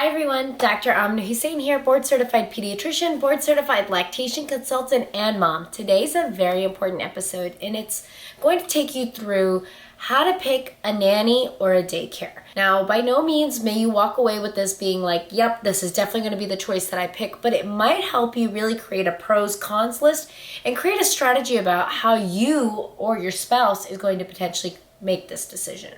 Hi everyone, Dr. Amna Husain here, board certified pediatrician, board certified lactation consultant, and mom. Today's a very important episode and it's going to take you through how to pick a nanny or a daycare. Now, by no means may you walk away with this being like, yep, this is definitely going to be the choice that I pick, but it might help you really create a pros cons list and create a strategy about how you or your spouse is going to potentially make this decision.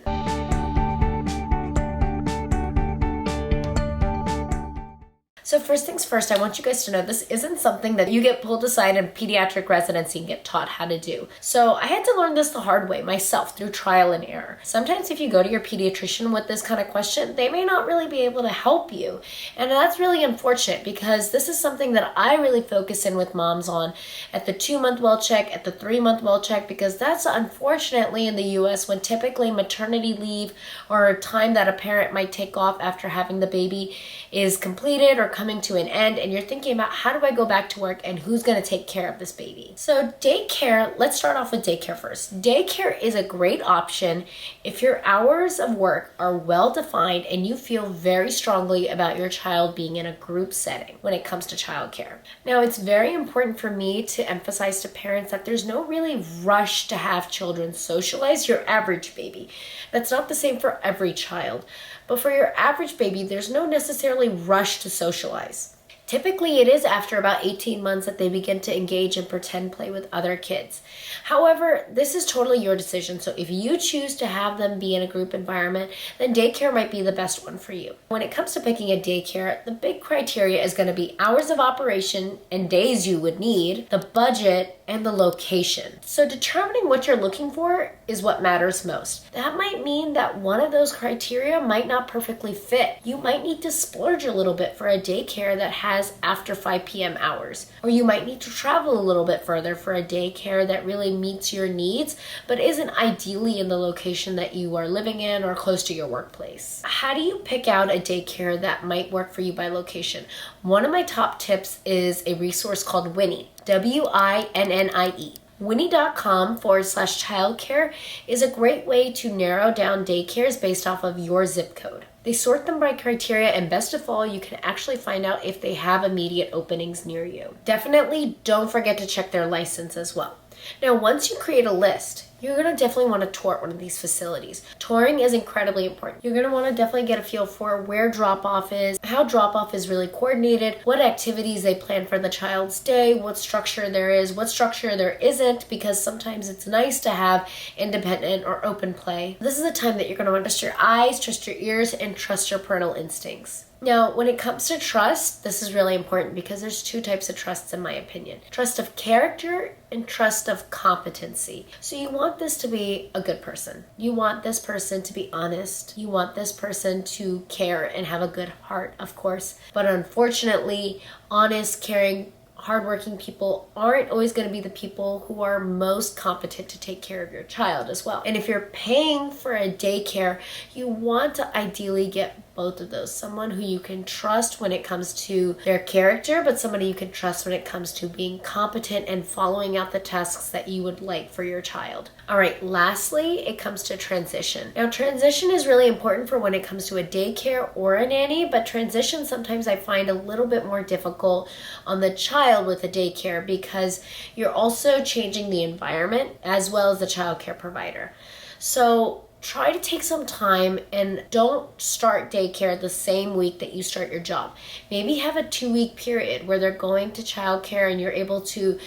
So first things first, I want you guys to know this isn't something that you get pulled aside in pediatric residency and get taught how to do. So I had to learn this the hard way myself through trial and error. Sometimes if you go to your pediatrician with this kind of question, they may not really be able to help you. And that's really unfortunate because this is something that I really focus in with moms on at the 2-month well check, at the 3-month well check, because that's unfortunately in the US when typically maternity leave or time that a parent might take off after having the baby is completed or coming to an end, and you're thinking about how do I go back to work and who's going to take care of this baby. So daycare, let's start off with daycare first. Daycare is a great option if your hours of work are well defined and you feel very strongly about your child being in a group setting when it comes to childcare. Now, it's very important for me to emphasize to parents that there's no really rush to have children socialize. Your average baby. That's not the same for every child. But for your average baby, there's no necessarily rush to socialize. Typically, it is after about 18 months that they begin to engage in pretend play with other kids. However, this is totally your decision. So if you choose to have them be in a group environment, then daycare might be the best one for you. When it comes to picking a daycare, the big criteria is going to be hours of operation and days you would need, the budget, and the location. So determining what you're looking for is what matters most. That might mean that one of those criteria might not perfectly fit. You might need to splurge a little bit for a daycare that has after 5 p.m. hours. Or you might need to travel a little bit further for a daycare that really meets your needs, but isn't ideally in the location that you are living in or close to your workplace. How do you pick out a daycare that might work for you by location? One of my top tips is a resource called Winnie, W-I-N-N-I-E. Winnie.com/childcare is a great way to narrow down daycares based off of your zip code. They sort them by criteria, and best of all, you can actually find out if they have immediate openings near you. Definitely don't forget to check their license as well. Now, once you create a list, you're going to definitely want to tour one of these facilities. Touring is incredibly important. You're going to want to definitely get a feel for where drop-off is, how drop-off is really coordinated, what activities they plan for the child's day, what structure there is, what structure there isn't, because sometimes it's nice to have independent or open play. This is a time that you're going to want to trust your eyes, trust your ears, and trust your parental instincts. Now, when it comes to trust, this is really important because there's 2 types of trusts in my opinion. Trust of character and trust of competency. So you want this to be a good person. You want this person to be honest. You want this person to care and have a good heart, of course. But unfortunately, honest, caring, hardworking people aren't always going to be the people who are most competent to take care of your child as well. And if you're paying for a daycare, you want to ideally get both of those. Someone who you can trust when it comes to their character, but somebody you can trust when it comes to being competent and following out the tasks that you would like for your child. All right, lastly, it comes to transition. Now, transition is really important for when it comes to a daycare or a nanny, but transition sometimes I find a little bit more difficult on the child with a daycare because you're also changing the environment as well as the childcare provider. So try to take some time and don't start daycare the same week that you start your job. Maybe have a 2-week period where they're going to childcare and you're able to,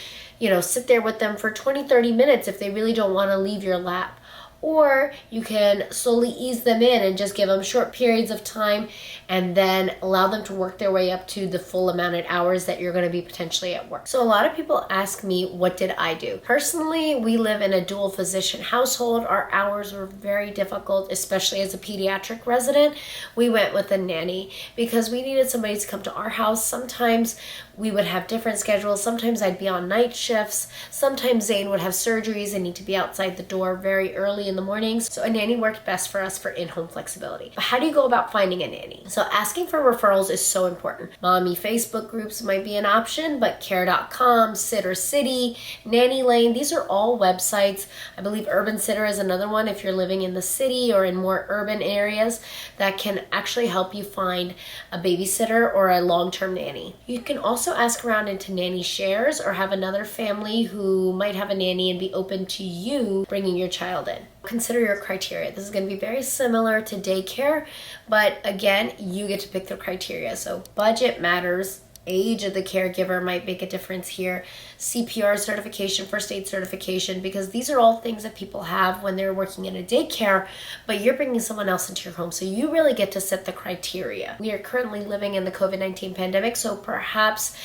sit there with them for 20-30 minutes if they really don't want to leave your lap. Or you can slowly ease them in and just give them short periods of time and then allow them to work their way up to the full amount of hours that you're going to be potentially at work. So a lot of people ask me, what did I do? Personally, we live in a dual physician household. Our hours were very difficult, especially as a pediatric resident. We went with a nanny because we needed somebody to come to our house. Sometimes we would have different schedules. Sometimes I'd be on night shifts. Sometimes Zane would have surgeries and need to be outside the door very early in the mornings. So a nanny worked best for us for in-home flexibility. But how do you go about finding a nanny? So asking for referrals is so important. Mommy Facebook groups might be an option, but care.com, Sitter City, Nanny Lane, these are all websites. I believe Urban Sitter is another one if you're living in the city or in more urban areas that can actually help you find a babysitter or a long-term nanny. You can also ask around into nanny shares or have another family who might have a nanny and be open to you bringing your child in. Consider your criteria. This is going to be very similar to daycare, but again, you get to pick the criteria. So budget matters. Age of the caregiver might make a difference here. CPR certification, first aid certification, because these are all things that people have when they're working in a daycare, but you're bringing someone else into your home. So you really get to set the criteria. We are currently living in the COVID-19 pandemic, so perhaps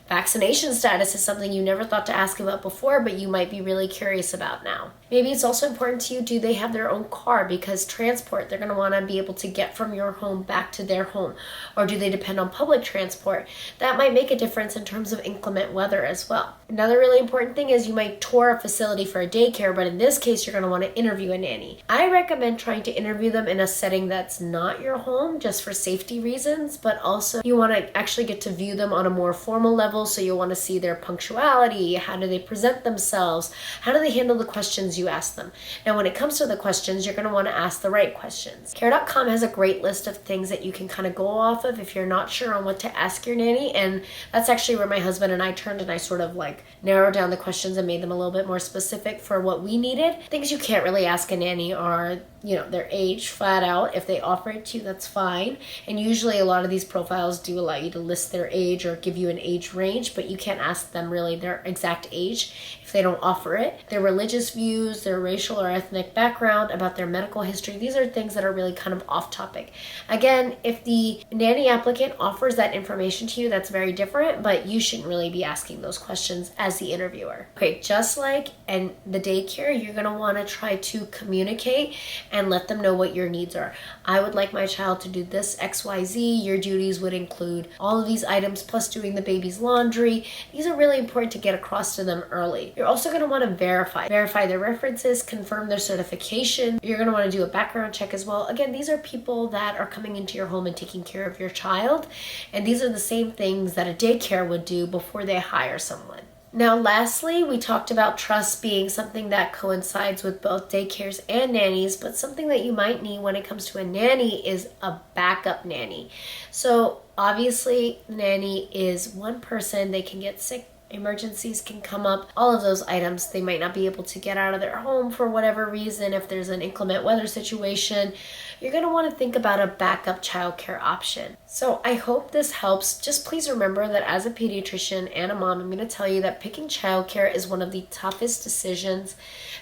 vaccination status is something you never thought to ask about before, but you might be really curious about now. Maybe it's also important to you, do they have their own car? Because transport, they're going to want to be able to get from your home back to their home. Or do they depend on public transport? That might make a difference in terms of inclement weather as well. Another really important thing is you might tour a facility for a daycare, but in this case, you're going to want to interview a nanny. I recommend trying to interview them in a setting that's not your home, just for safety reasons, but also you want to actually get to view them on a more formal level. So you'll want to see their punctuality, how do they present themselves, how do they handle the questions you ask them. Now, when it comes to the questions, you're going to want to ask the right questions. Care.com has a great list of things that you can kind of go off of if you're not sure on what to ask your nanny, and that's actually where my husband and I turned, and I sort of like narrowed down the questions and made them a little bit more specific for what we needed. Things you can't really ask a nanny are, their age flat out. If they offer it to you, that's fine. And usually a lot of these profiles do allow you to list their age or give you an age range, but you can't ask them really their exact age if they don't offer it. Their religious views, their racial or ethnic background, about their medical history, these are things that are really kind of off topic. Again, if the nanny applicant offers that information to you, that's very different, but you shouldn't really be asking those questions as the interviewer. Okay, just like in the daycare, you're going to want to try to communicate and let them know what your needs are. I would like my child to do this XYZ. Your duties would include all of these items plus doing the baby's laundry. These are really important to get across to them early. You're also going to want to verify their references, confirm their certification. You're going to want to do a background check as well. Again, these are people that are coming into your home and taking care of your child, and these are the same things that a daycare would do before they hire someone. Now, lastly, we talked about trust being something that coincides with both daycares and nannies, but something that you might need when it comes to a nanny is a backup nanny. So obviously, nanny is one person. They can get sick, emergencies can come up, all of those items. They might not be able to get out of their home for whatever reason. If there's an inclement weather situation, you're going to want to think about a backup childcare option. So I hope this helps. Just please remember that as a pediatrician and a mom, I'm going to tell you that picking childcare is one of the toughest decisions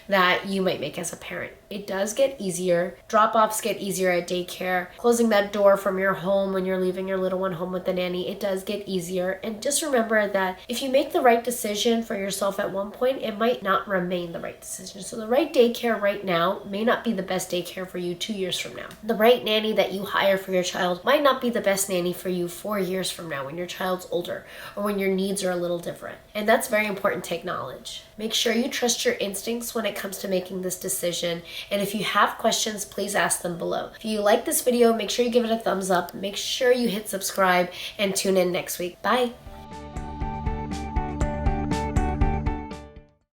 that you might make as a parent. It does get easier. Drop-offs get easier at daycare. Closing that door from your home when you're leaving your little one home with the nanny, it does get easier. And just remember that if you make the right decision for yourself at one point, it might not remain the right decision. So the right daycare right now may not be the best daycare for you 2 years from now. The right nanny that you hire for your child might not be the best nanny for you 4 years from now when your child's older or when your needs are a little different. And that's very important to acknowledge. Make sure you trust your instincts when it comes to making this decision. And if you have questions, please ask them below. If you like this video, make sure you give it a thumbs up. Make sure you hit subscribe and tune in next week. Bye.